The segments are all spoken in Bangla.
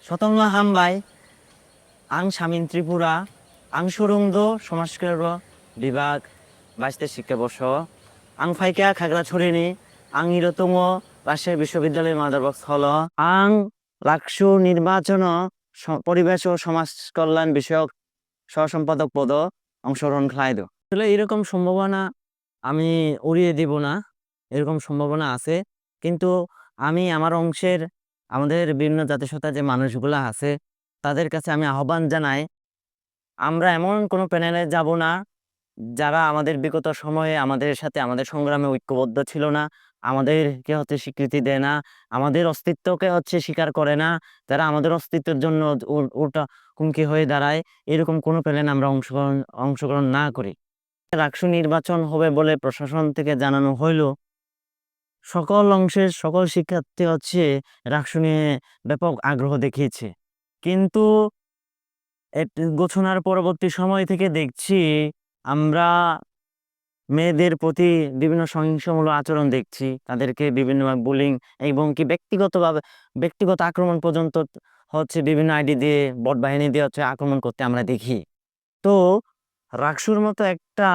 শতংলা হামবাই আং সামিন ত্রিপুরা আং সুরুংদ সমাজকের বিভাগ 22 শিক্ষাবর্ষ আং ফাইকা খাগড়াছড়িনি আং ইরতম রাজশাহী বিশ্ববিদ্যালয়ের মাদারবক্স হল আং লাকসু নির্বাচন পরিবেশ ও সমাজ কল্যাণ বিষয়ক সহসম্পাদক পদ অংশগ্রহণ খাইদ আসলে এরকম সম্ভাবনা আমি উড়িয়ে দিব না, এরকম সম্ভাবনা আছে। কিন্তু আমি আমার অংশের আমাদের বিভিন্ন জাতিসত্তার যে মানুষগুলা আছে তাদের কাছে আমি আহ্বান জানাই, আমরা এমন কোনো প্যানেলে যাব না যারা আমাদের বিগত সময়ে আমাদের সাথে আমাদের সংগ্রামে ঐক্যবদ্ধ ছিল না, আমাদেরকে স্বীকৃতি দেয় না, আমাদের অস্তিত্বকে স্বীকার করে না, যারা আমাদের অস্তিত্বের জন্য ওটা হুমকি হয়ে দাঁড়ায়। এরকম কোনো প্যানেলে আমরা অংশগ্রহণ না করি। রাকসু নির্বাচন হবে বলে প্রশাসন থেকে জানানো হইল, সকল অংশের সকল শিক্ষার্থী রাকসু নিয়ে ব্যাপক আগ্রহ দেখিয়েছে। কিন্তু ঘোষণার পরবর্তী সময় থেকে দেখছি আমরা মেয়েদের প্রতি বিভিন্ন সহিংসমূলক আচরণ দেখছি, তাদেরকে বিভিন্ন বুলিং এবং কি ব্যক্তিগত আক্রমণ পর্যন্ত বিভিন্ন আইডি দিয়ে বট বাহিনী দিয়ে আক্রমণ করতে আমরা দেখি। তো রাকসুর মতো একটা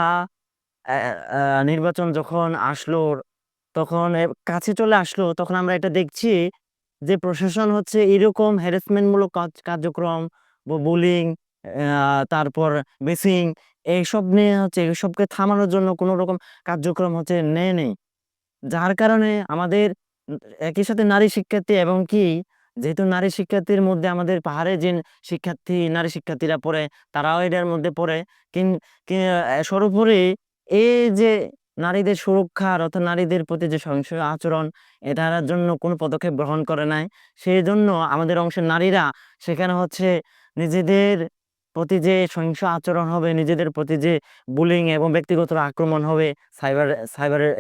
নির্বাচন যখন আসলো, তখন কাছে চলে আসলো, তখন আমরা এটা দেখছি যে প্রশাসন এরকম হ্যারাসমেন্টমূলক কার্যক্রম, বুলিং, তারপর বেসিং, এইসব নিয়ে এসবকে থামানোর জন্য কোনো রকম কার্যক্রম নেই। যার কারণে আমাদের একই সাথে নারী শিক্ষার্থী এবং কি যেহেতু নারী শিক্ষার্থীর মধ্যে আমাদের পাহাড়ে যে নারী শিক্ষার্থীরা পড়ে, তারাও এটার মধ্যে পড়ে। সর্বোপরি এই যে নারীদের সুরক্ষা অর্থাৎ নারীদের প্রতি যে সহিংস আচরণ, এটার জন্য কোনো পদক্ষেপ গ্রহণ করে নাই। সেই জন্য আমাদের অংশের নারীরা সেখানে নিজেদের প্রতি যে সহিংস আচরণ হবে, নিজেদের প্রতি যে বুলিং এবং ব্যক্তিগত আক্রমণ হবে সাইবারের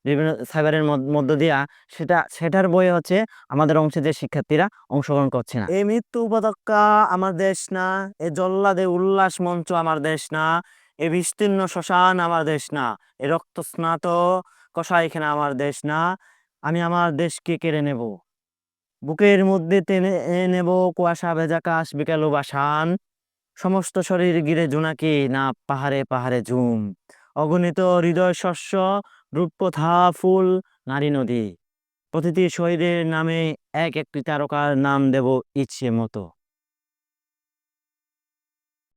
বিভিন্ন সাইবারের মধ্য দিয়া, সেটার বয়ে আমাদের অংশে যে শিক্ষার্থীরা অংশগ্রহণ করছে না। এই মৃত্যু উপত্যকা আমার দেশ না, এ জল্লাদে উল্লাস মঞ্চ আমার দেশ না, এ বিস্তীর্ণ শ্মশান আমার দেশ না, এ রক্ত স্নাত কসাইখানা আমার দেশ না। আমি আমার দেশকে কেড়ে নেব, বুকের মধ্যে টেনে নেব কুয়াশা ভেজা কাশ বিকালো বাসান, সমস্ত শরীর ঘিরে জোনাকি না পাহাড়ে পাহাড়ে ঝুম, অগণিত হৃদয় শস্য রূপকথা ফুল নারী নদী, প্রতিটি শহীদের নামে এক একটি তারকার নাম দেব ইচ্ছে মতো।